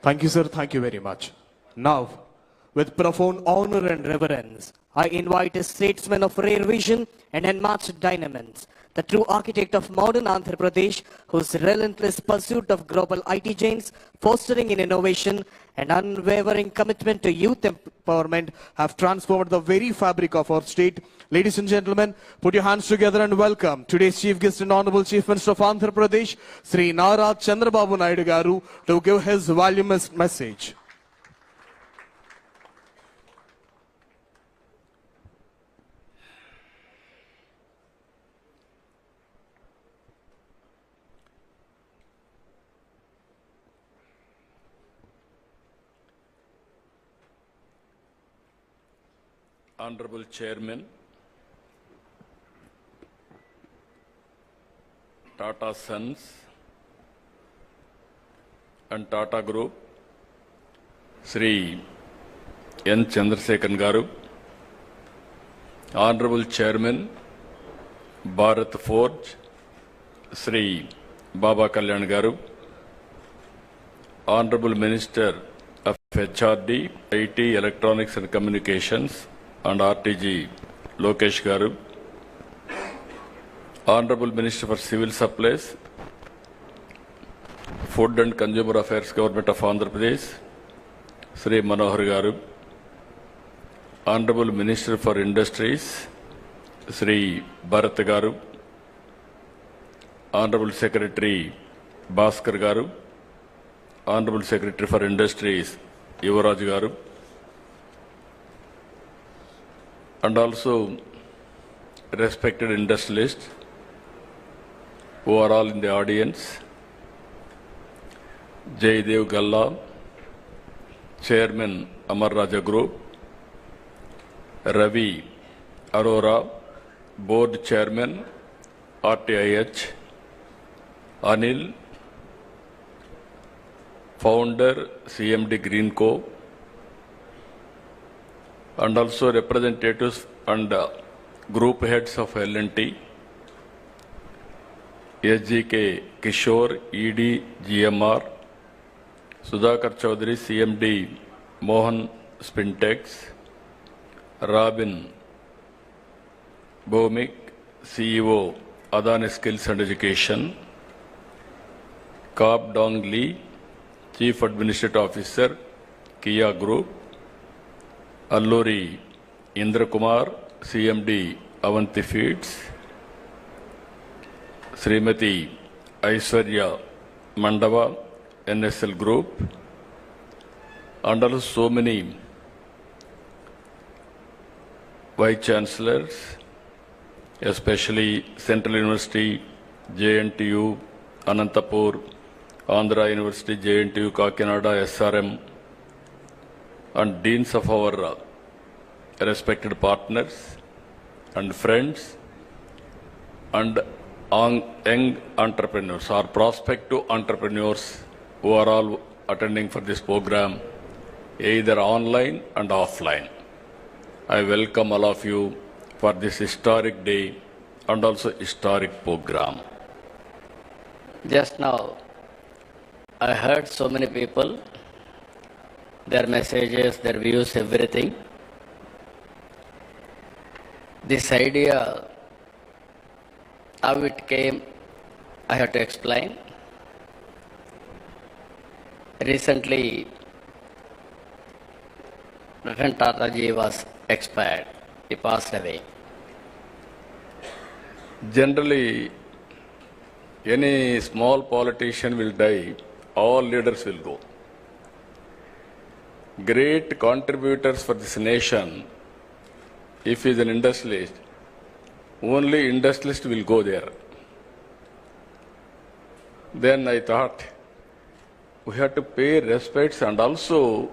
Thank you, sir. Thank you very much. Now, with profound honor and reverence, I invite a statesman of rare vision and unmatched dynamism, the true architect of modern Andhra Pradesh, whose relentless pursuit of global IT giants, fostering in innovation, and unwavering commitment to youth empowerment have transformed the very fabric of our state. Ladies and gentlemen, put your hands together and welcome today's Chief Guest and Honorable Chief Minister of Andhra Pradesh, Sri Nara Chandrababu Naidu Garu, to give his voluminous message. Honorable Chairman, Tata Sons and Tata Group, Sri N. Chandrasekhan Garu, Honorable Chairman, Bharat Forge, Sri Baba Kalyan Garu, Honorable Minister of HRD, IT, Electronics and Communications, and RTG Lokesh Garu, Honorable Minister for Civil Supplies, Food and Consumer Affairs Government of Andhra Pradesh, Sri Manohar Garu, Honorable Minister for Industries, Sri Bharat Garu, Honorable Secretary Bhaskar Garu, Honorable Secretary for Industries Yuvaraj Garu, and also respected industrialists who are all in the audience, Jaydev Galla, Chairman Amar Raja Group, Ravi Arora, Board Chairman RTIH, Anil, Founder CMD Greenco, and also representatives and group heads of L&T, SGK Kishore, ED GMR, Sudhakar Chaudhary, CMD Mohan Spintex, Robin Bhomik, CEO Adani Skills and Education, Kap Dong Lee, Chief Administrative Officer, Kia Group, Alluri Indra Kumar, CMD Avanti Feeds, Srimati Aishwarya Mandava, NSL Group, and also so many Vice Chancellors, especially Central University, JNTU, Anantapur, Andhra University, JNTU, Kakinada, SRM, and deans of our respected partners and friends and young entrepreneurs or prospective entrepreneurs who are all attending for this program, either online and offline. I welcome all of you for this historic day and also historic program. Just now, I heard so many people, their messages, their views, everything. This idea, how it came, I have to explain. Recently, Ratan Tata ji was expired. He passed away. Generally, any small politician will die, all leaders will go. Great contributors for this nation, if he is an industrialist, only industrialist will go there. Then I thought, we have to pay respects and also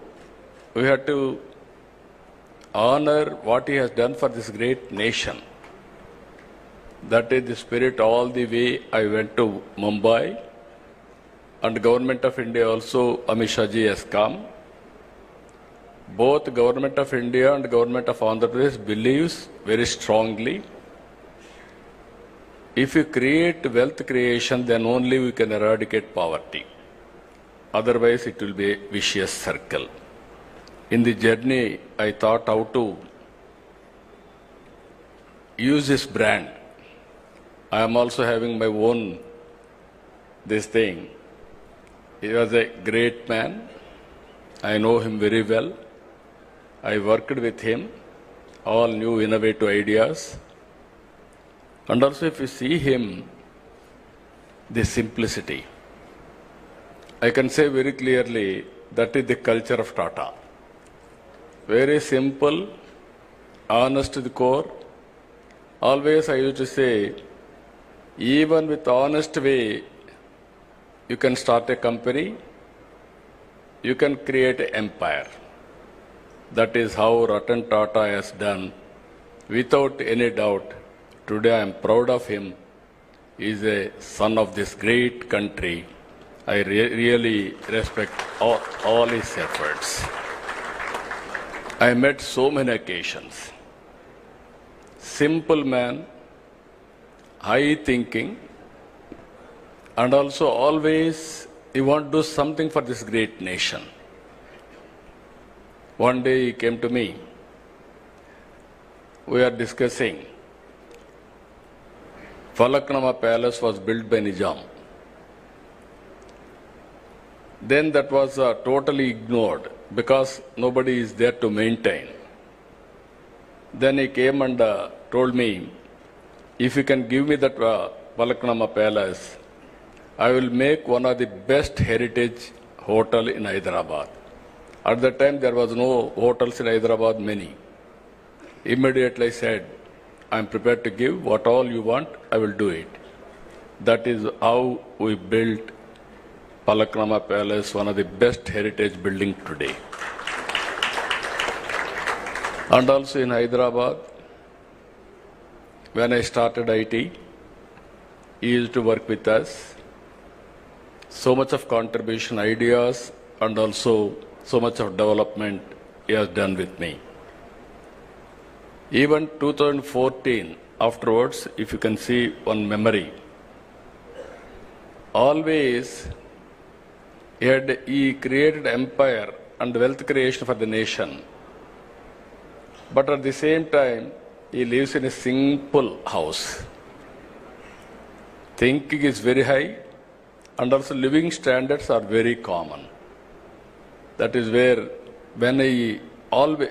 we have to honor what he has done for this great nation. That is the spirit all the way I went to Mumbai, and Government of India also, Amit Shah ji has come. Both Government of India and Government of Andhra Pradesh believes very strongly, if you create wealth creation, then only we can eradicate poverty. Otherwise, it will be a vicious circle. In the journey, I thought how to use this brand. I am also having my own this thing. He was a great man. I know him very well. I worked with him, all new innovative ideas. And also if you see him, the simplicity. I can say very clearly that is the culture of Tata. Very simple, honest to the core. Always I used to say, even with honest way, you can start a company, you can create an empire. That is how Ratan Tata has done. Without any doubt, today I am proud of him. He is a son of this great country. I really respect all his efforts. I met so many occasions. Simple man, high thinking, and also always he want to do something for this great nation. One day he came to me. We are discussing. Falaknama Palace was built by Nizam. Then that was totally ignored because nobody is there to maintain. Then he came and told me, if you can give me that Falaknama Palace, I will make one of the best heritage hotel in Hyderabad. At that time there was no hotels in Hyderabad, many. Immediately I said, I am prepared to give what all you want, I will do it. That is how we built Falaknama Palace, one of the best heritage building today. And also in Hyderabad, when I started IT, he used to work with us. So much of contribution, ideas, and also so much of development he has done with me. Even 2014, afterwards, if you can see one memory, always he created empire and wealth creation for the nation. But at the same time, he lives in a simple house. Thinking is very high, and also living standards are very common. That is where, when he always,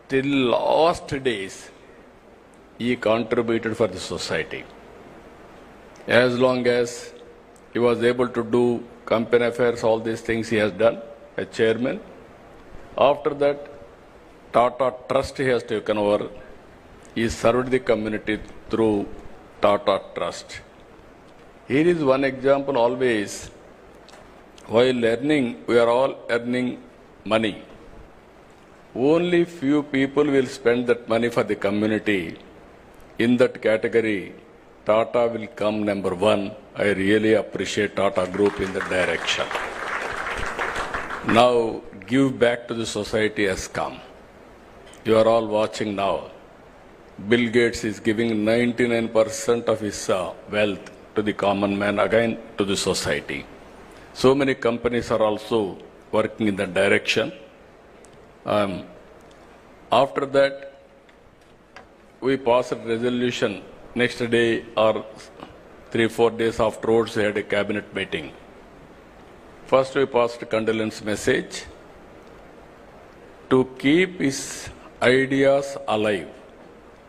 till last days, he contributed for the society. As long as he was able to do company affairs, all these things he has done, as chairman. After that, Tata Trust he has taken over. He served the community through Tata Trust. Here is one example always. While earning, we are all earning money. Only few people will spend that money for the community. In that category, Tata will come number one. I really appreciate Tata Group in that direction. Now, give back to the society has come. You are all watching now. Bill Gates is giving 99% of his wealth to the common man, again to the society. So many companies are also working in that direction. After that, we passed a resolution. Next day or 3-4 days afterwards, we had a cabinet meeting. First, we passed a condolence message to keep his ideas alive.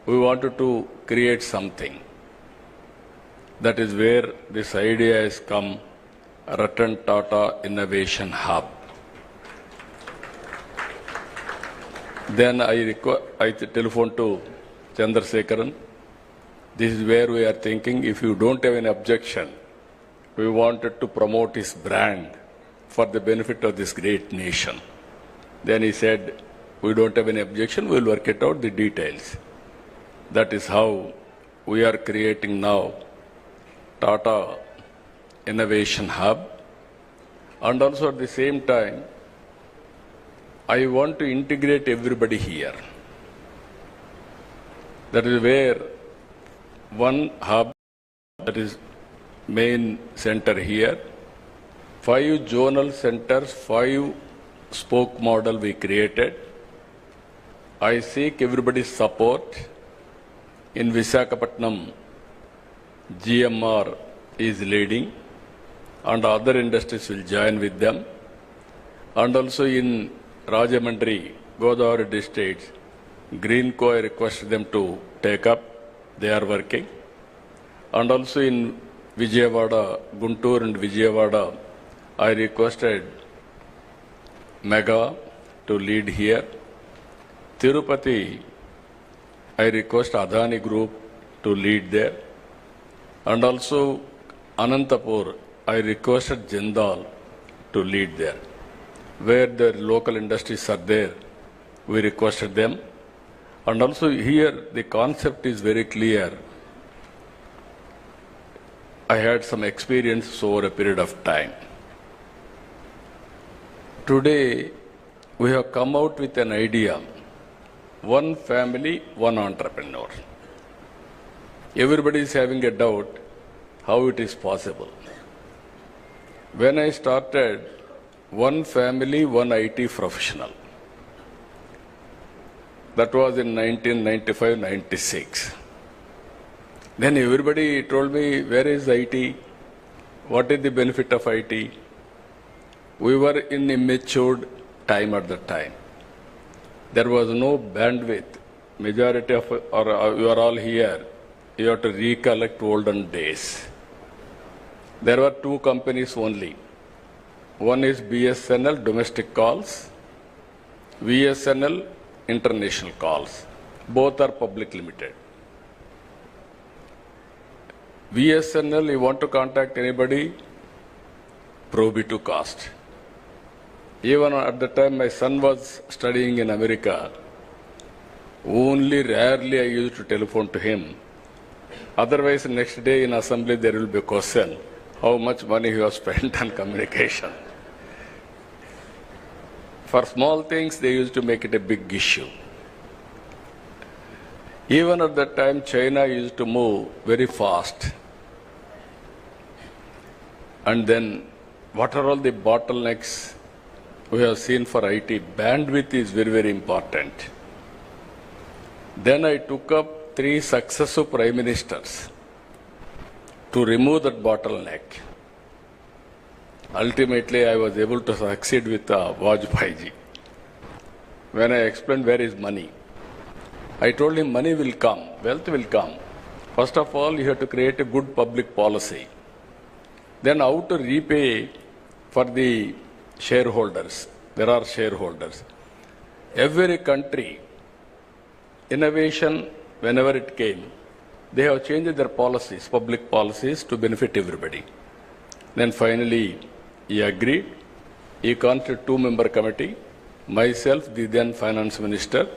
We wanted to create something. That is where this idea has come, Ratan Tata Innovation Hub. Then I telephoned to Chandrasekharan. This is where we are thinking, if you don't have any objection, we wanted to promote his brand for the benefit of this great nation. Then he said, we don't have any objection, we'll work it out, the details. That is how we are creating now Tata Innovation Hub. And also at the same time, I want to integrate everybody here. That is where one hub, that is main center here, 5 zonal centers, 5 spoke model we created. I seek everybody's support. In Visakhapatnam, GMR is leading and other industries will join with them. And also in Rajamandri, Godavari districts, Greenco, I requested them to take up. They are working. And also in Vijayawada, Guntur and Vijayawada, I requested Mega to lead here. Tirupati, I request Adani Group to lead there. And also Anantapur, I requested Jindal to lead there. Where the local industries are there, we requested them. And also here the concept is very clear. I had some experience over a period of time. Today, we have come out with an idea. One family, one entrepreneur. Everybody is having a doubt how it is possible. When I started, one family, one IT professional. That was in 1995-96. Then everybody told me, where is IT? What is the benefit of IT? We were in immature time at that time. There was no bandwidth. Majority of, you are all here, you have to recollect olden days. There were 2 companies only. One is BSNL, domestic calls, VSNL, international calls. Both are public limited. VSNL, you want to contact anybody, prohibitive cost. Even at the time my son was studying in America, only rarely I used to telephone to him. Otherwise, next day in assembly there will be a question, how much money you have spent on communication. For small things, they used to make it a big issue. Even at that time, China used to move very fast. And then, what are all the bottlenecks we have seen for IT? Bandwidth is very, very important. Then I took up 3 successive prime ministers to remove that bottleneck. Ultimately, I was able to succeed with Vajpayee ji. When I explained where is money, I told him money will come, wealth will come. First of all, you have to create a good public policy. Then how to repay for the shareholders. There are shareholders. Every country, innovation, whenever it came, they have changed their policies, public policies, to benefit everybody. Then finally, he agreed. He constituted 2-member committee. Myself, the then finance minister,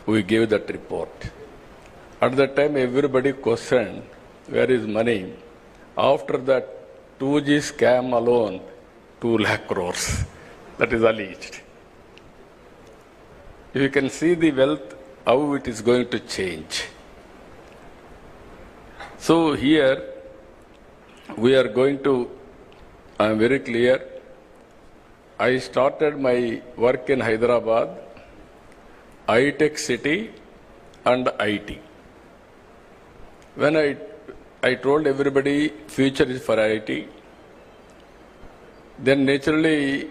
we gave that report. At that time, everybody questioned, where is money? After that 2G scam alone, 2 lakh crores. That is alleged. You can see the wealth, how it is going to change. So here, we are going to, I am very clear, I started my work in Hyderabad, high-tech city and IT. When I told everybody future is for IT, then naturally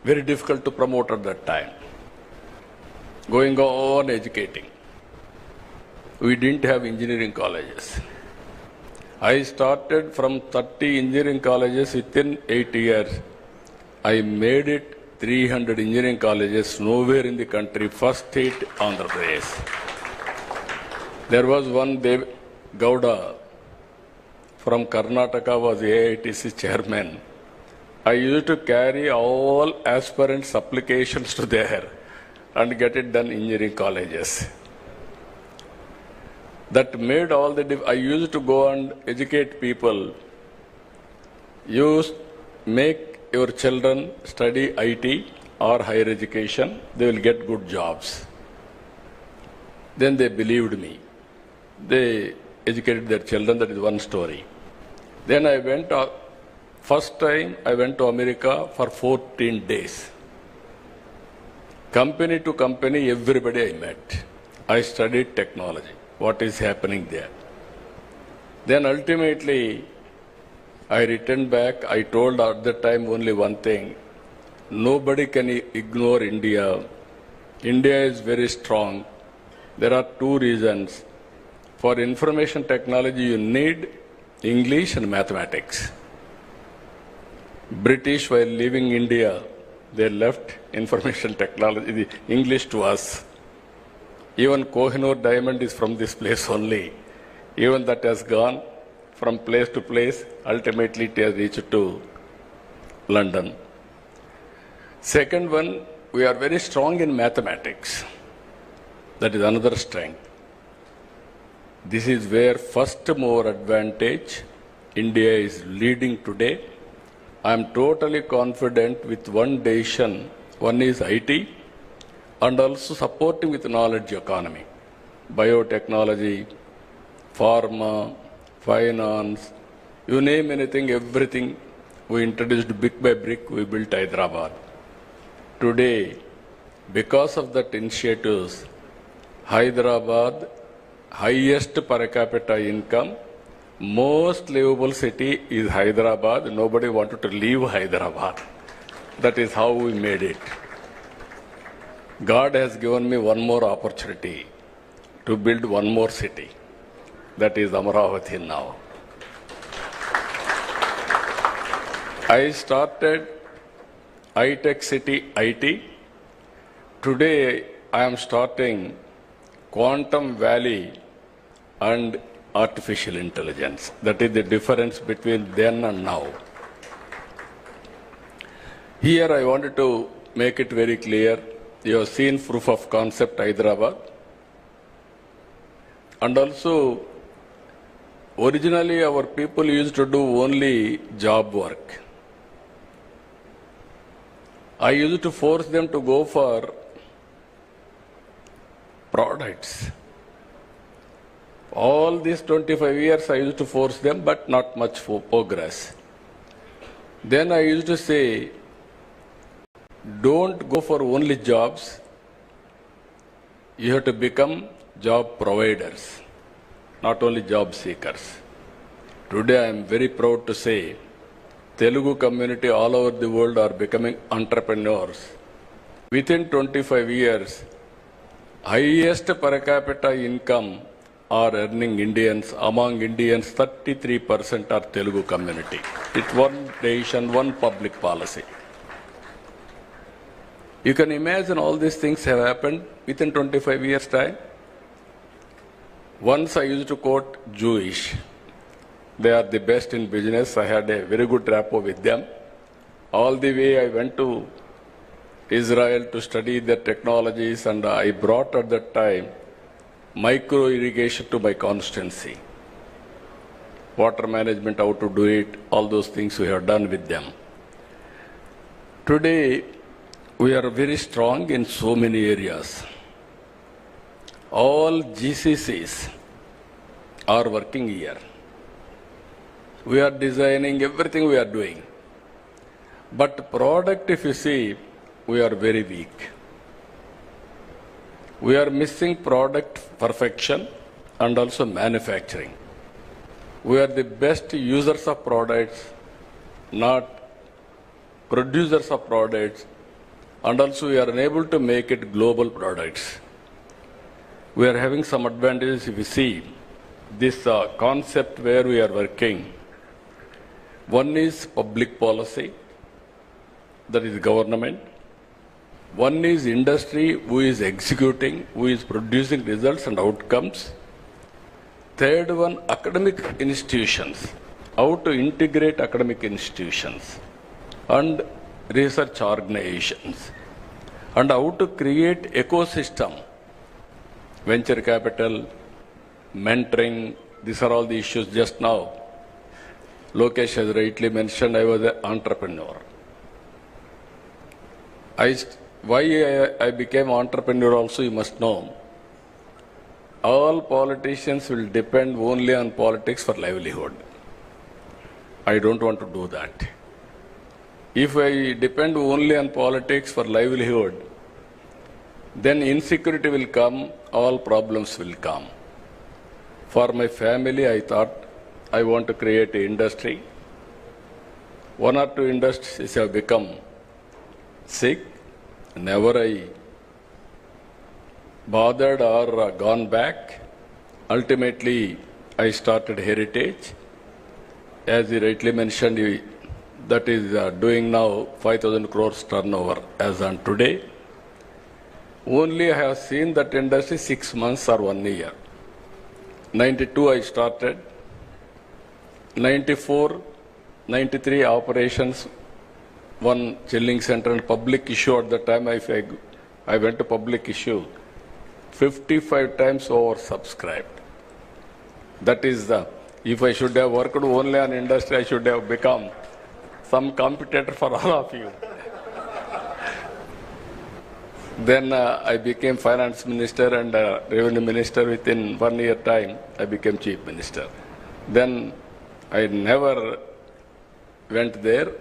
very difficult to promote at that time. Going on educating. We didn't have engineering colleges. I started from 30 engineering colleges within 8 years. I made it 300 engineering colleges, nowhere in the country, first state, Andhra Pradesh. There was one Dev Gowda from Karnataka was AITC chairman. I used to carry all aspirants' applications to there and get it done in engineering colleges. That made all the I used to go and educate people. Make your children study IT or higher education, they will get good jobs. Then they believed me. They educated their children, that is one story. Then I went First time I went to America for 14 days. Company to company, everybody I met. I studied technology, what is happening there. Then ultimately, I returned back. I told at the time only one thing. Nobody can ignore India. India is very strong. There are two reasons. For information technology, you need English and mathematics. British, while leaving India, they left information technology, the English to us. Even Kohinoor diamond is from this place only. Even that has gone from place to place. Ultimately, it has reached to London. Second one, we are very strong in mathematics. That is another strength. This is where first mover advantage India is leading today. I am totally confident with one decision. One is IT and also supporting with knowledge economy, biotechnology, pharma, finance, you name anything, everything we introduced brick by brick, we built Hyderabad. Today, because of that initiatives, Hyderabad, highest per capita income, most livable city is Hyderabad. Nobody wanted to leave Hyderabad. That is how we made it. God has given me one more opportunity to build one more city. That is Amaravati now. I started high-tech city IT. Today I am starting Quantum Valley and artificial intelligence. That is the difference between then and now. Here I wanted to make it very clear. You have seen proof of concept Hyderabad. And also, originally our people used to do only job work. I used to force them to go for products. All these 25 years I used to force them, but not much for progress. Then I used to say, don't go for only jobs. You have to become job providers, not only job seekers. Today I am very proud to say, Telugu community all over the world are becoming entrepreneurs. Within 25 years, highest per capita income are earning Indians. Among Indians, 33% are Telugu community. It's one nation, one public policy. You can imagine all these things have happened within 25 years' time. Once I used to quote Jewish. They are the best in business. I had a very good rapport with them. All the way I went to Israel to study their technologies, and I brought at that time micro irrigation to my constituency. Water management, how to do it, all those things we have done with them. Today, we are very strong in so many areas. All GCCs are working here. We are designing everything we are doing. But product, if you see, we are very weak. We are missing product perfection and also manufacturing. We are the best users of products, not producers of products, and also we are unable to make it global products. We are having some advantages if you see this concept where we are working. One is public policy, that is government. One is industry, who is executing, who is producing results and outcomes. Third one, academic institutions, how to integrate academic institutions and research organizations, and how to create ecosystem, venture capital, mentoring. These are all the issues just now. Lokesh has rightly mentioned I was an entrepreneur. Why I became entrepreneur also you must know. All politicians will depend only on politics for livelihood. I don't want to do that. If I depend only on politics for livelihood, then insecurity will come, all problems will come. For my family, I thought I want to create an industry. One or two industries have become sick. Never I bothered or gone back. Ultimately, I started Heritage. As you rightly mentioned, that is doing now 5,000 crores turnover as on today. Only I have seen that industry 6 months or 1 year. 92 I started. 94, 93 operations, one chilling center and public issue at the time I went to public issue. 55 times oversubscribed. That is if I should have worked only on industry, I should have become some competitor for all of you. Then I became finance minister and revenue minister. Within 1 year time, I became chief minister. Then I never went there.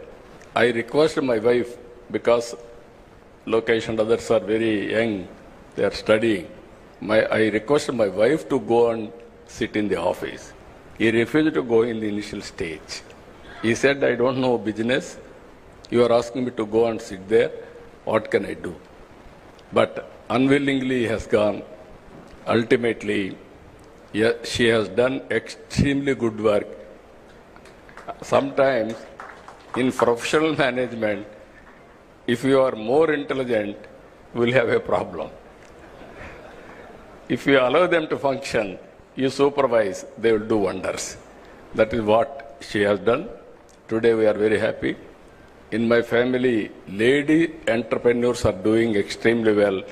I requested my wife, because Lokesh and others are very young, they are studying. I requested my wife to go and sit in the office. He refused to go in the initial stage. He said, I don't know business. You are asking me to go and sit there. What can I do? But unwillingly he has gone. Ultimately, she has done extremely good work. Sometimes in professional management, if you are more intelligent, you will have a problem. If you allow them to function, you supervise, they will do wonders. That is what she has done. Today we are very happy. In my family, lady entrepreneurs are doing extremely well.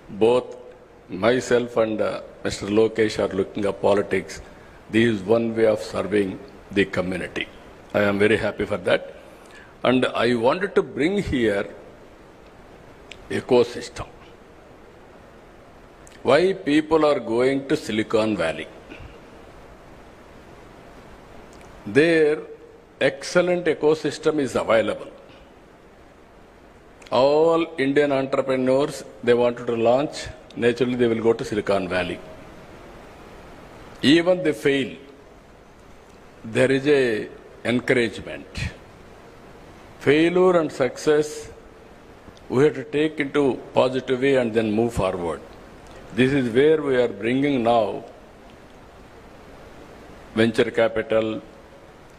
Both myself and Mr. Lokesh are looking at politics. This is one way of serving the community. I am very happy for that. And I wanted to bring here ecosystem. Why people are going to Silicon Valley? There, excellent ecosystem is available. All Indian entrepreneurs, they wanted to launch, naturally they will go to Silicon Valley. Even they fail, there is a encouragement. Failure and success, we have to take into positive way and then move forward. This is where we are bringing now venture capital,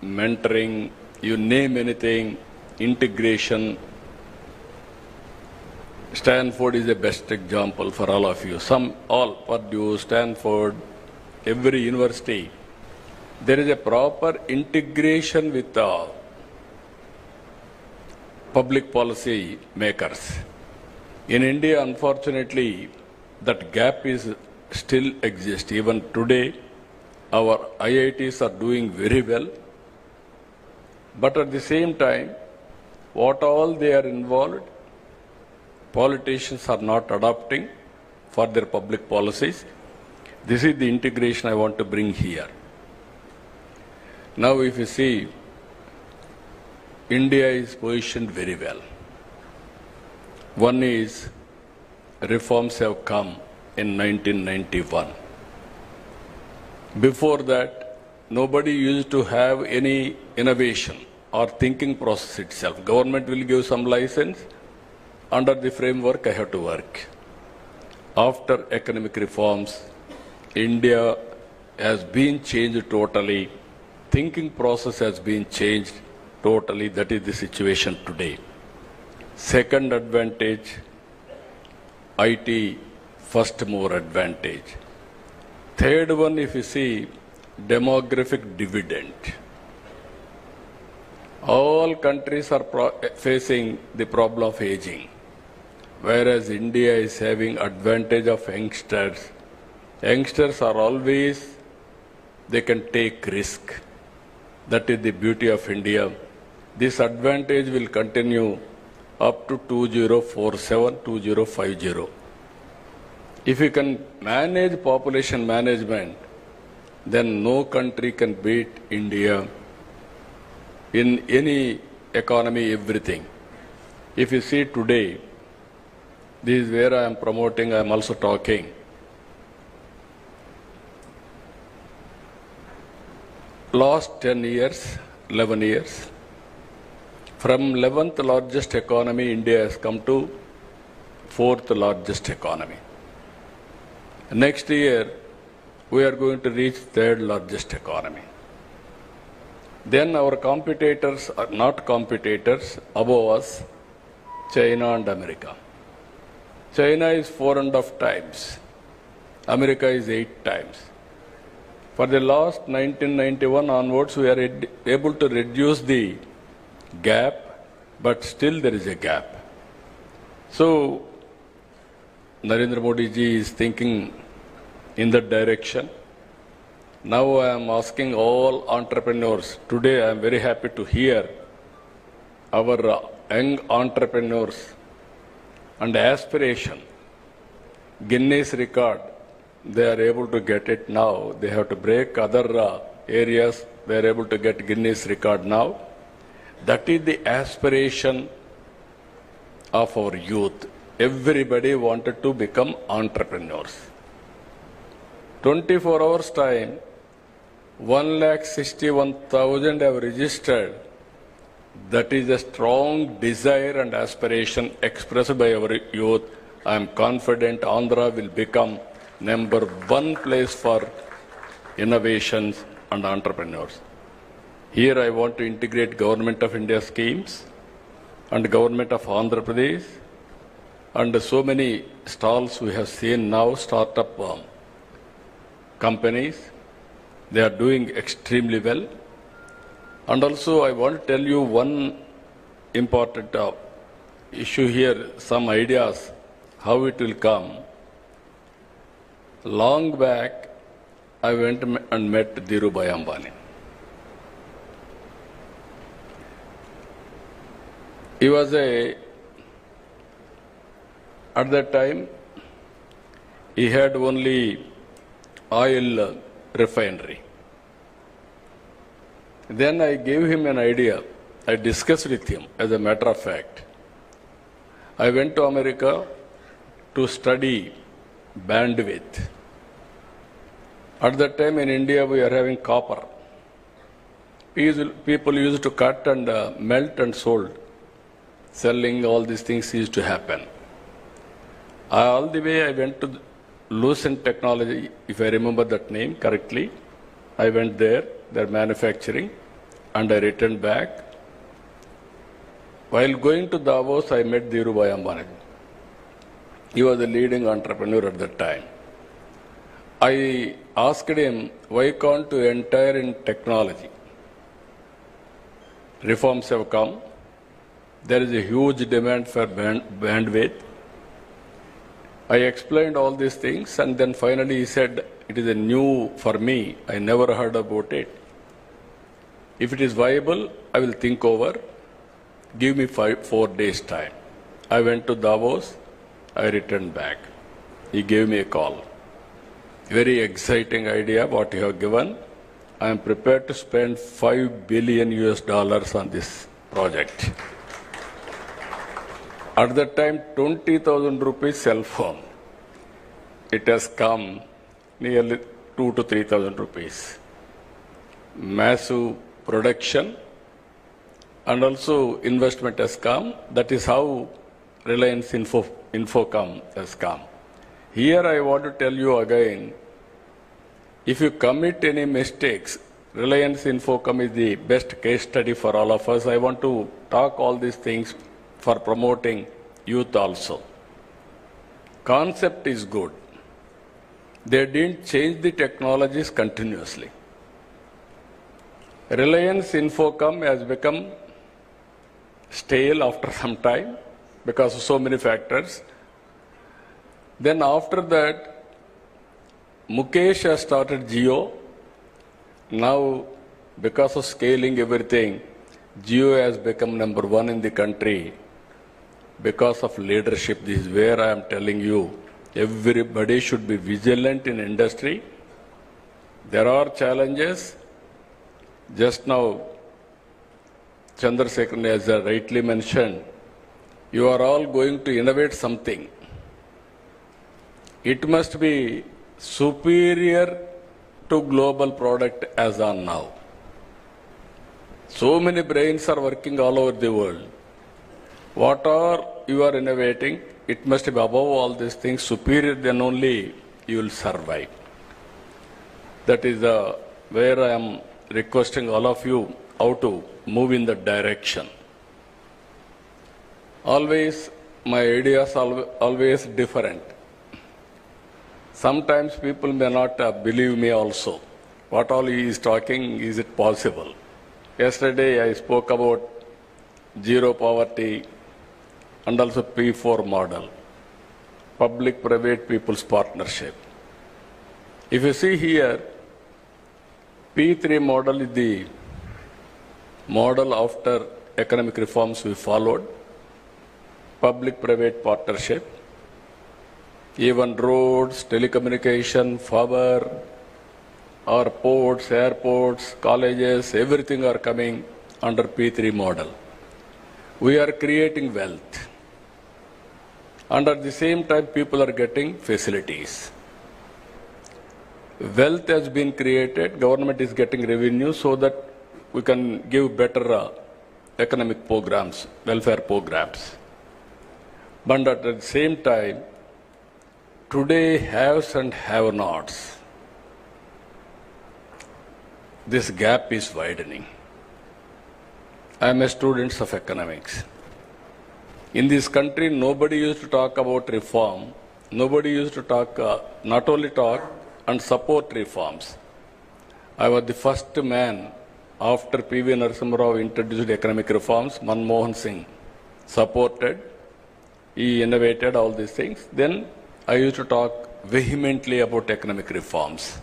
mentoring, you name anything, integration. Stanford is the best example for all of you. Purdue, Stanford, every university. There is a proper integration with the public policy makers. In India, unfortunately, that gap is still exists. Even today, our IITs are doing very well. But at the same time, what all they are involved, politicians are not adopting for their public policies. This is the integration I want to bring here. Now if you see, India is positioned very well. One is, reforms have come in 1991. Before that, nobody used to have any innovation or thinking process itself. Government will give some license. Under the framework, I have to work. After economic reforms, India has been changed totally. Thinking process has been changed totally. That is the situation today. Second advantage, IT first mover advantage. Third one, if you see, demographic dividend. All countries are facing the problem of aging, whereas India is having advantage of youngsters. Youngsters are always, they can take risk. That is the beauty of India. This advantage will continue up to 2047, 2050. If you can manage population management, then no country can beat India in any economy, everything. If you see today, this is where I am promoting, I am also talking. Last 10 years, 11 years, from 11th largest economy, India has come to 4th largest economy. Next year, we are going to reach 3rd largest economy. Then our competitors are not competitors above us, China and America. China is 4.5 times. America is 8 times. For the last 1991 onwards, we are able to reduce the gap, but still there is a gap. So, Narendra Modi ji is thinking in that direction. Now I am asking all entrepreneurs. Today I am very happy to hear our young entrepreneurs and aspiration. Guinness record, they are able to get it now. They have to break other areas. They are able to get Guinness record now. That is the aspiration of our youth. Everybody wanted to become entrepreneurs. 24 hours time, 161,000 have registered. That is a strong desire and aspiration expressed by our youth. I am confident Andhra will become #1 place for innovations and entrepreneurs. Here I want to integrate Government of India schemes and Government of Andhra Pradesh and so many stalls we have seen now, startup companies. They are doing extremely well. And also I want to tell you one important issue here, some ideas, how it will come. Long back, I went and met Dhirubhai Ambani. He was at that time, he had only oil refinery. Then I gave him an idea. I discussed with him, as a matter of fact. I went to America to study bandwidth. At that time in India, we are having copper. People used to cut and melt and sold. Selling, all these things used to happen. All the way I went to Lucent Technology, if I remember that name correctly. I went there, their manufacturing, and I returned back. While going to Davos, I met Dhirubhai Ambani. He was a leading entrepreneur at that time. I asked him, why can't you enter in technology? Reforms have come. There is a huge demand for bandwidth. I explained all these things, and then finally he said, it is a new for me. I never heard about it. If it is viable, I will think over. Give me 4 days time. I went to Davos. I returned back. He gave me a call. Very exciting idea what you have given. I am prepared to spend $5 billion on this project. At that time, 20,000 rupees cell phone. It has come nearly 2,000 to 3,000 rupees. Massive production and also investment has come. That is how Reliance Infocom has come. Here I want to tell you again, if you commit any mistakes, Reliance Infocom is the best case study for all of us. I want to talk all these things for promoting youth also. Concept is good. They didn't change the technologies continuously. Reliance Infocom has become stale after some time because of so many factors. Then after that, Mukesh has started Jio. Now, because of scaling everything, Jio has become #1 in the country. Because of leadership, this is where I am telling you, everybody should be vigilant in industry. There are challenges. Just now, Chandrasekhar has rightly mentioned, you are all going to innovate something. It must be superior to global product as on now. So many brains are working all over the world. What are you are innovating? It must be above all these things, superior, then only you will survive. That is where I am requesting all of you how to move in that direction. Always, my ideas are always different. Sometimes people may not believe me also. What all he is talking, is it possible? Yesterday I spoke about zero poverty and also P4 model, public-private people's partnership. If you see here, P3 model is the model after economic reforms we followed, public-private partnership, even roads, telecommunication, power, our ports, airports, colleges, everything are coming under P3 model. We are creating wealth. And at the same time, people are getting facilities. Wealth has been created, government is getting revenue so that we can give better economic programs, welfare programs. But at the same time, today haves and have-nots. This gap is widening. I am a student of economics. In this country, nobody used to talk about reform. Nobody used to talk, not only talk and support reforms. I was the first man after P.V. Narasimha Rao introduced economic reforms. Manmohan Singh supported. He innovated all these things. Then I used to talk vehemently about economic reforms.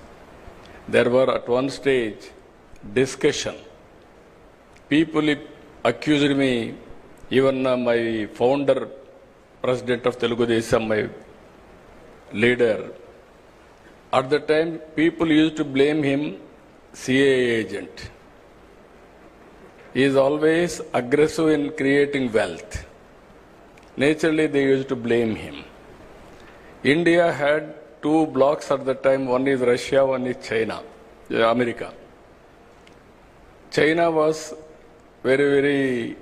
There were at one stage discussion. People accused me, even my founder, president of Telugu Desam, my leader. At the time, people used to blame him CAA agent. He is always aggressive in creating wealth. Naturally, they used to blame him. India had two blocks at the time. One is Russia, one is China, America. China was very,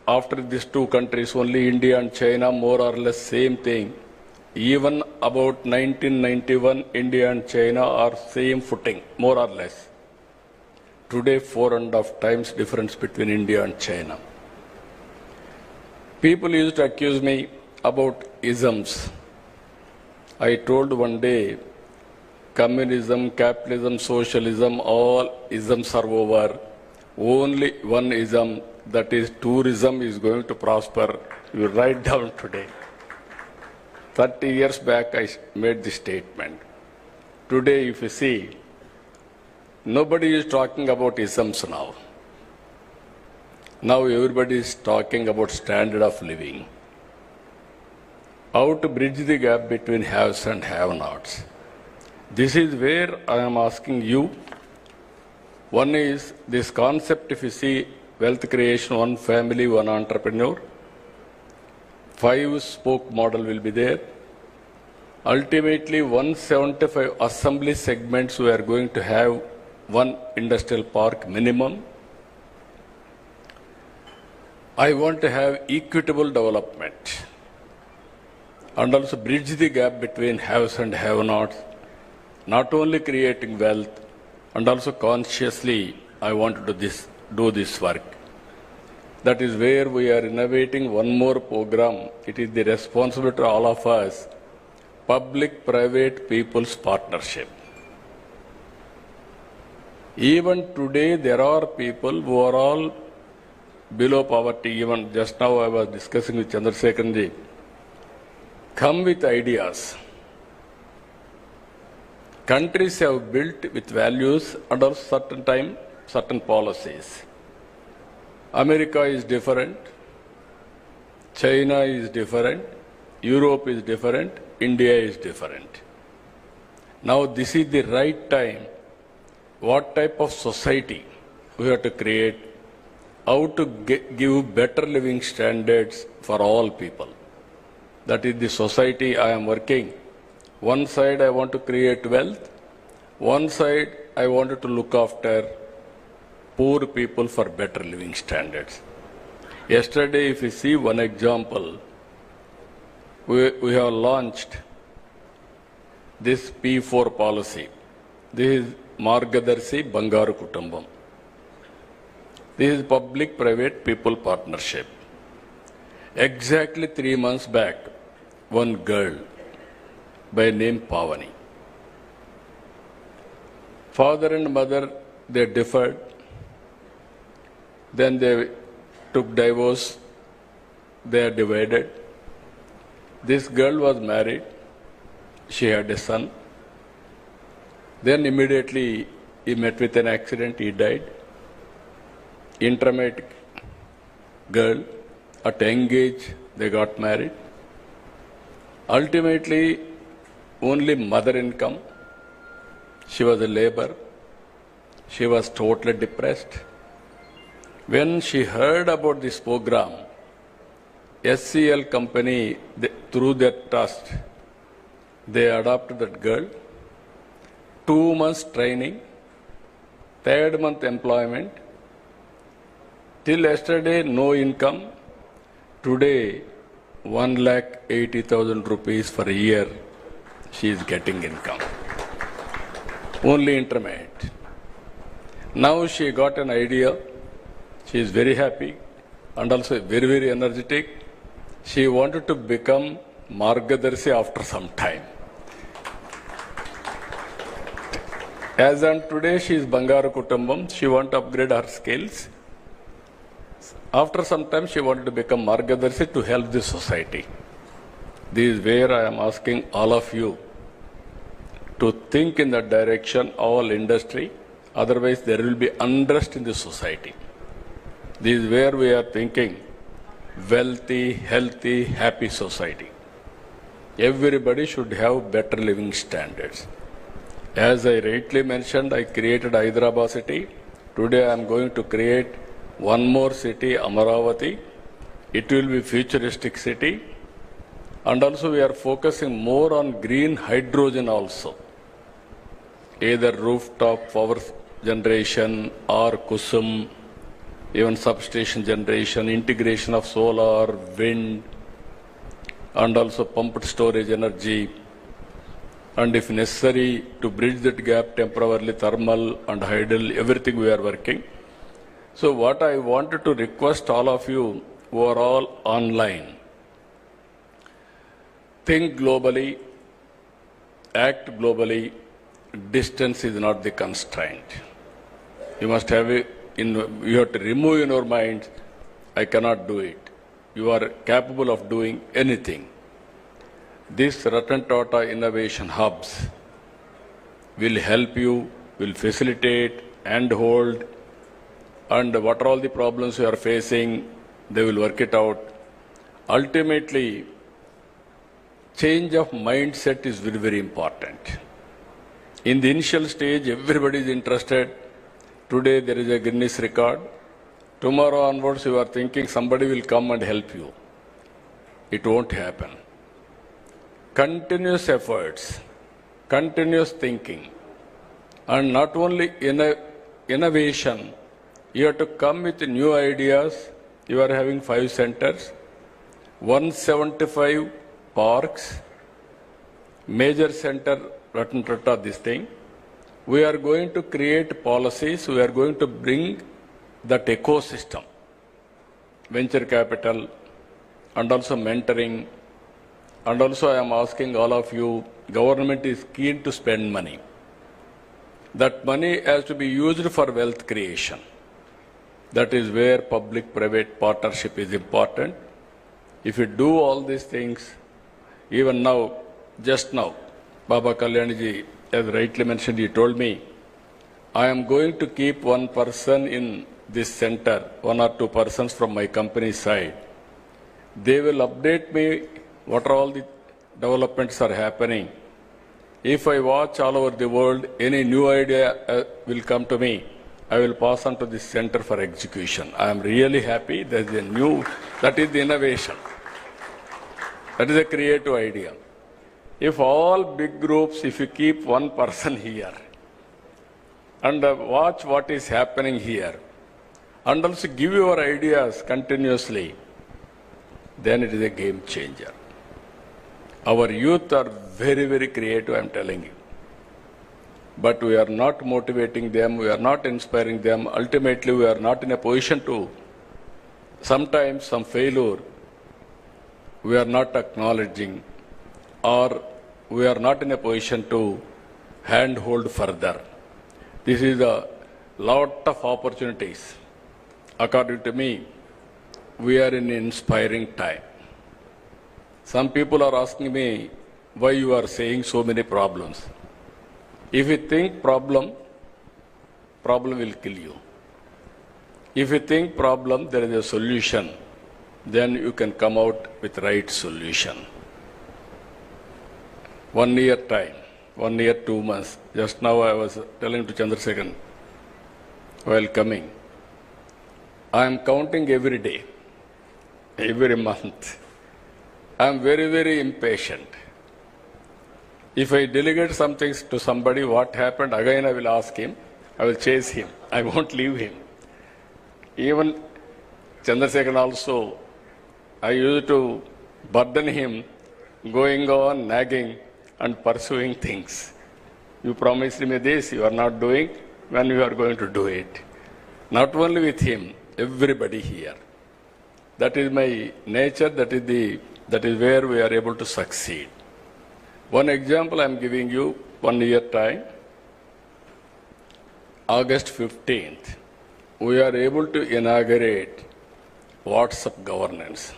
after these two countries, only India and China, more or less same thing. Even about 1991, India and China are same footing, more or less. Today, 4.5 times difference between India and China. People used to accuse me about isms. I told one day, communism, capitalism, socialism, all isms are over. Only one ism, that is tourism, is going to prosper. You write down today. 30 years back, I made this statement. Today, if you see, nobody is talking about isms now. Now everybody is talking about standard of living. How to bridge the gap between haves and have-nots. This is where I am asking you. One is this concept, if you see wealth creation, one family, one entrepreneur. 5-spoke model will be there. Ultimately, 175 assembly segments we are going to have one industrial park minimum. I want to have equitable development and also bridge the gap between haves and have-nots, not only creating wealth, and also consciously I want to do this work. That is where we are innovating one more program. It is the responsibility of all of us, public-private people's partnership. Even today, there are people who are all below poverty. Even just now I was discussing with Chandrasekhar ji. Come with ideas. Countries have built with values under certain time, certain policies. America is different. China is different. Europe is different. India is different. Now this is the right time. What type of society we have to create? how to give better living standards for all people. That is the society I am working. One side I want to create wealth, one side I wanted to look after poor people for better living standards. Yesterday, if you see one example, we have launched this P4 policy. This is Margadarshi Bangaru Kutumbam. This is public-private people partnership. Exactly 3 months back, one girl by name Pavani. Father and mother, they differed. Then they took divorce. They are divided. This girl was married. She had a son. Then immediately he met with an accident. He died. Intermediate girl, at young age, they got married. Ultimately, only mother income. She was a labor. She was totally depressed. When she heard about this program, SCL company, through their trust, they adopted that girl. 2 months training, 3rd month employment. Till yesterday, no income. Today, 1,80,000 rupees for a year, she is getting income. Only intermediate. Now she got an idea. She is very happy and also very, very energetic. She wanted to become Margadarshi after some time. As on today, she is Bangaru Kutumbam. She wants to upgrade her skills. After some time, she wanted to become Margadarshi to help the society. This is where I am asking all of you to think in that direction, all industry. Otherwise, there will be unrest in the society. This is where we are thinking wealthy, healthy, happy society. Everybody should have better living standards. As I rightly mentioned, I created Hyderabad city. Today I am going to create one more city, Amaravati. It will be futuristic city. And also we are focusing more on green hydrogen also. Either rooftop power generation or Kusum, even substation generation, integration of solar, wind, and also pumped storage energy. And if necessary, to bridge that gap temporarily, thermal and hydel, everything we are working. So what I wanted to request all of you who are all online, think globally, act globally. Distance is not the constraint. You must have you have to remove in your mind, I cannot do it. You are capable of doing anything. This Ratan Tata innovation hubs will help you, will facilitate and hold, and what are all the problems you are facing, they will work it out. Ultimately, change of mindset is very, very important. In the initial stage, everybody is interested. Today there is a Guinness record. Tomorrow onwards, you are thinking somebody will come and help you. It won't happen. Continuous efforts, continuous thinking, and not only innovation, you have to come with new ideas. You are having 5 centers, 175 parks, major center, Ratan Tata, this thing. We are going to create policies. We are going to bring that ecosystem, venture capital, and also mentoring. And also I am asking all of you, government is keen to spend money. That money has to be used for wealth creation. That is where public-private partnership is important. If you do all these things, even now, just now, Baba Kalyanji, as rightly mentioned, he told me, I am going to keep one person in this center, 1 or 2 persons from my company side. They will update me what are all the developments are happening. If I watch all over the world, any new idea will come to me. I will pass on to the Center for Execution. I am really happy. There is a new, that is the innovation. That is a creative idea. If all big groups, if you keep one person here and watch what is happening here and also give your ideas continuously, then it is a game changer. Our youth are very, very creative, I am telling you. But we are not motivating them, we are not inspiring them. Ultimately, we are not in a position to, sometimes some failure, we are not acknowledging, or we are not in a position to handhold further. This is a lot of opportunities. According to me, we are in an inspiring time. Some people are asking me why you are saying so many problems. If you think problem will kill you. If you think problem, there is a solution, then you can come out with right solution. 1 year time, 1 year, 2 months. Just now I was telling to Chandrasekhar while coming, I am counting every day, every month. I am very, very impatient. If I delegate some things to somebody, what happened, again I will ask him, I will chase him, I won't leave him. Even Chandrasekhar also, I used to burden him, going on, nagging and pursuing things. You promised me this, you are not doing, when you are going to do it. Not only with him, everybody here. That is my nature, that is where we are able to succeed. One example I am giving you, 1 year time, August 15th, we are able to inaugurate WhatsApp governance.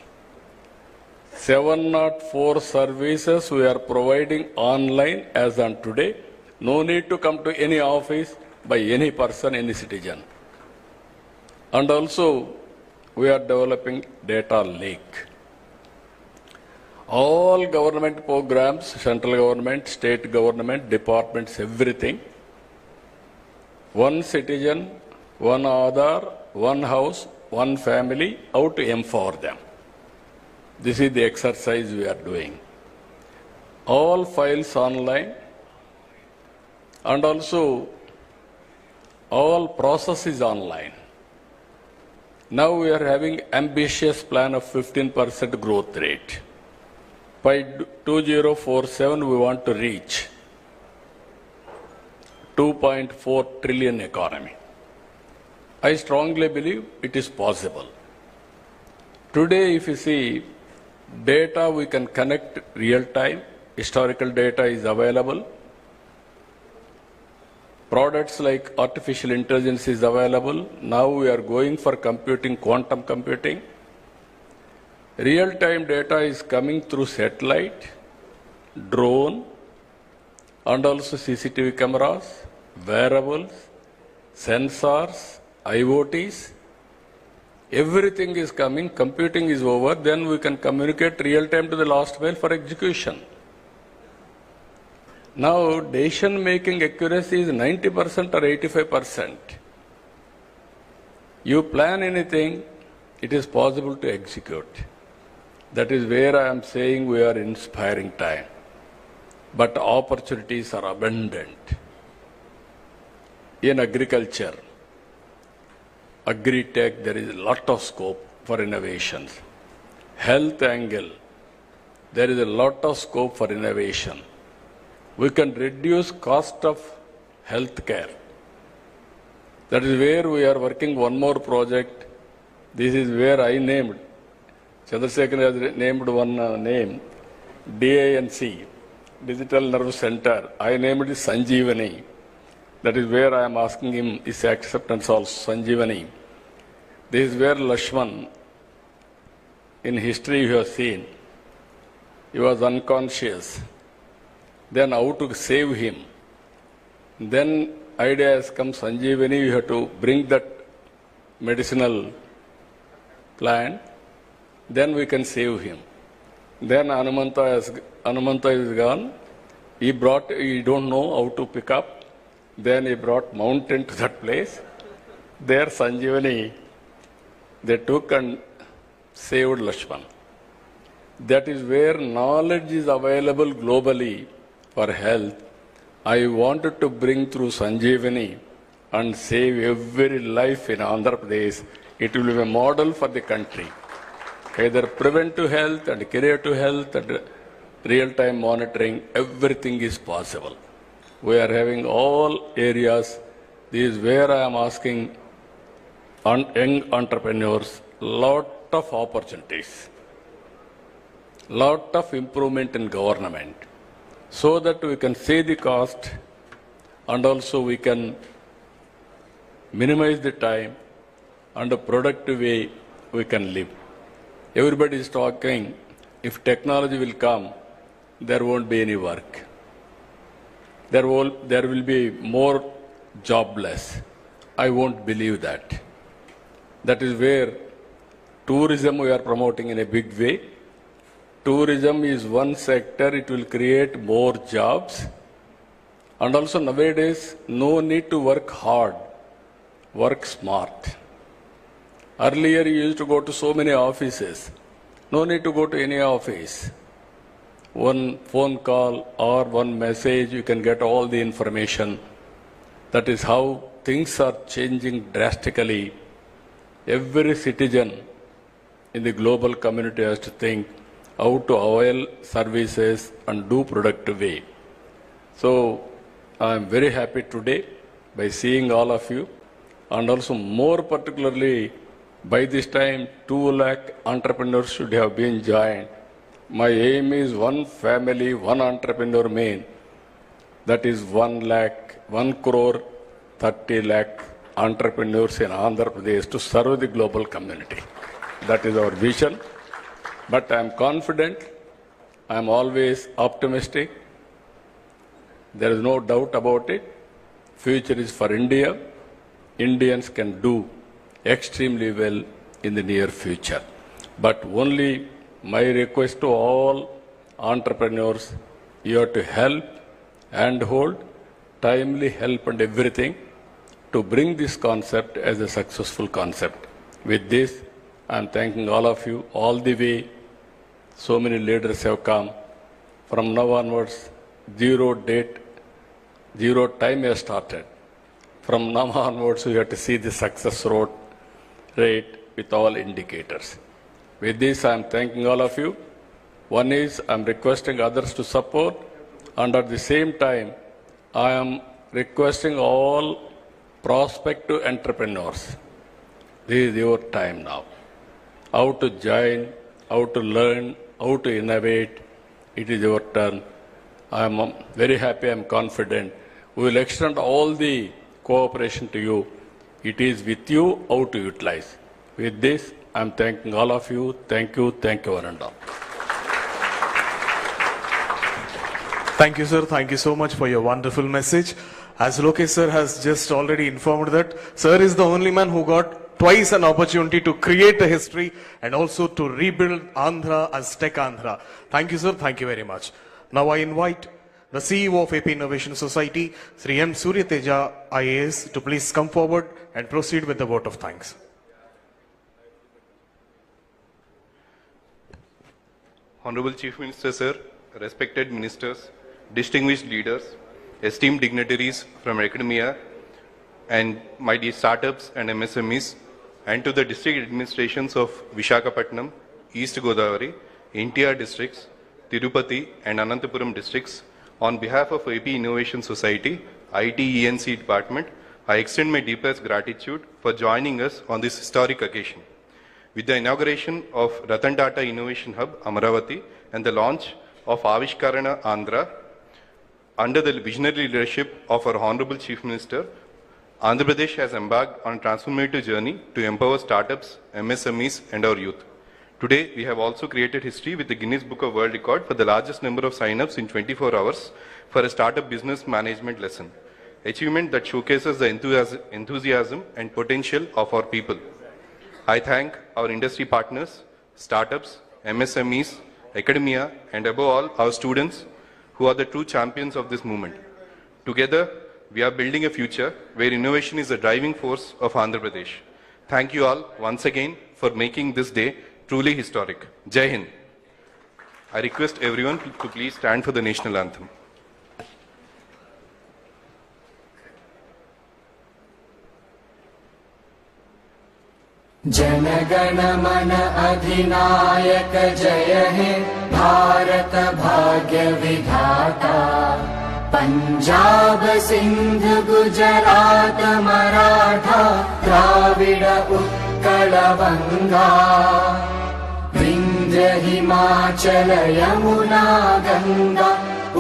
704 services we are providing online as on today. No need to come to any office by any person, any citizen. And also, we are developing data lake. All government programs, central government, state government, departments, everything. One citizen, one Aadhaar, one house, one family, how to empower them. This is the exercise we are doing. All files online and also all processes online. Now we are having ambitious plan of 15% growth rate. By 2047, we want to reach 2.4 trillion economy. I strongly believe it is possible. Today, if you see, data we can connect real time, historical data is available. Products like artificial intelligence is available. Now we are going for computing, quantum computing. Real-time data is coming through satellite, drone, and also CCTV cameras, wearables, sensors, IoTs. Everything is coming, computing is over, then we can communicate real-time to the last mile for execution. Now, decision-making accuracy is 90% or 85%. You plan anything, it is possible to execute. That is where I am saying we are inspiring time. But opportunities are abundant. In agriculture, agri-tech, there is a lot of scope for innovations. Health angle, there is a lot of scope for innovation. We can reduce cost of health care. That is where we are working one more project. This is where I named, Chandrasekhar has named one name, DANC, Digital Nerve Center. I named it Sanjeevani. That is where I am asking him his acceptance also, Sanjeevani. This is where Lakshman, in history you have seen, he was unconscious. Then how to save him. Then idea has come, Sanjeevani, you have to bring that medicinal plant, then we can save him. Then Anumanta is gone. He don't know how to pick up. Then he brought mountain to that place. their Sanjeevani, they took and saved Lakshman. That is where knowledge is available globally for health. I wanted to bring through Sanjeevani and save every life in Andhra Pradesh. It will be a model for the country. Either preventive health and curative health and real-time monitoring, everything is possible. We are having all areas. This is where I am asking young entrepreneurs, lot of opportunities, lot of improvement in government, so that we can save the cost and also we can minimize the time and a productive way we can live. Everybody is talking, if technology will come, there won't be any work. There will be more jobless. I won't believe that. That is where tourism we are promoting in a big way. Tourism is one sector, it will create more jobs. And also nowadays, no need to work hard, work smart. Earlier you used to go to so many offices. No need to go to any office. One phone call or one message, you can get all the information. That is how things are changing drastically. Every citizen in the global community has to think how to avail services and do productive way. So I am very happy today by seeing all of you, and also more particularly by this time 2 lakh entrepreneurs should have been joined. My aim is one family, one entrepreneur main. That is 1 crore 30 lakh entrepreneurs in Andhra Pradesh to serve the global community. That is our vision. But I am confident, I am always optimistic. There is no doubt about it. Future is for India. Indians can do extremely well in the near future. But only my request to all entrepreneurs, you have to help and hold, timely help and everything to bring this concept as a successful concept. With this, I am thanking all of you all the way. So many leaders have come. From now onwards, zero date, zero time has started. From now onwards, we have to see the success rate with all indicators. With this, I am thanking all of you. One is, I am requesting others to support, and at the same time, I am requesting all prospective entrepreneurs. This is your time now. How to join, how to learn, how to innovate, it is your turn. I am very happy, I am confident. We will extend all the cooperation to you. It is with you how to utilize. With this, I am thanking all of you. Thank you, one and all. Thank you, sir. Thank you so much for your wonderful message. As Lokesh sir has just already informed that, sir is the only man who got twice an opportunity to create a history and also to rebuild Andhra as Tech Andhra. Thank you, sir. Thank you very much. Now I invite the CEO of AP Innovation Society, Sri M. Suryateja IAS, to please come forward and proceed with the vote of thanks. Honorable Chief Minister, sir, respected ministers, distinguished leaders, esteemed dignitaries from academia, and my dear startups and MSMEs, and to the district administrations of Visakhapatnam, East Godavari, NTR districts, Tirupati and Anantapuram districts, on behalf of AP Innovation Society, IT ENC department, I extend my deepest gratitude for joining us on this historic occasion. With the inauguration of Ratan Tata Innovation Hub, Amaravati, and the launch of Avishkarana Andhra, under the visionary leadership of our Honorable Chief Minister, Andhra Pradesh has embarked on a transformative journey to empower startups, MSMEs, and our youth. Today, we have also created history with the Guinness Book of World Record for the largest number of sign-ups in 24 hours for a startup business management lesson, achievement that showcases the enthusiasm and potential of our people. I thank our industry partners, startups, MSMEs, academia, and above all, our students, who are the true champions of this movement. Together, we are building a future where innovation is the driving force of Andhra Pradesh. Thank you all once again for making this day truly historic. Jai Hind. I request everyone to please stand for the national anthem. Jana Gana मन अधिनायक जय हे भारत भाग्य विधाता पंजाब सिंध गुजरात मराठा द्राविड उत्कल बंगा विंध्य हिमाचल यमुना गंगा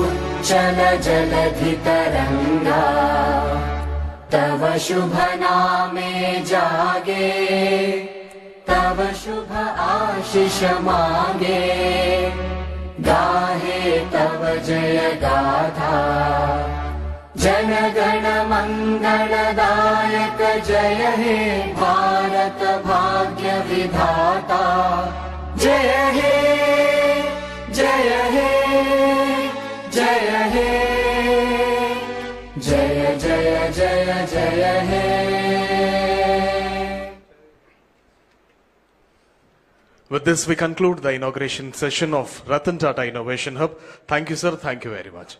उच्चल जलधि तरंगा तव शुभ नामे जागे तव शुभ आशीष मांगे गाहे तव जय गाथा जन गण मंगलदायक जय हे भारत भाग्य विधाता जय हे जय हे जय हे जय जय जय जय हे. With this, we conclude the inauguration session of Ratan Tata Innovation Hub. Thank you, sir. Thank you very much.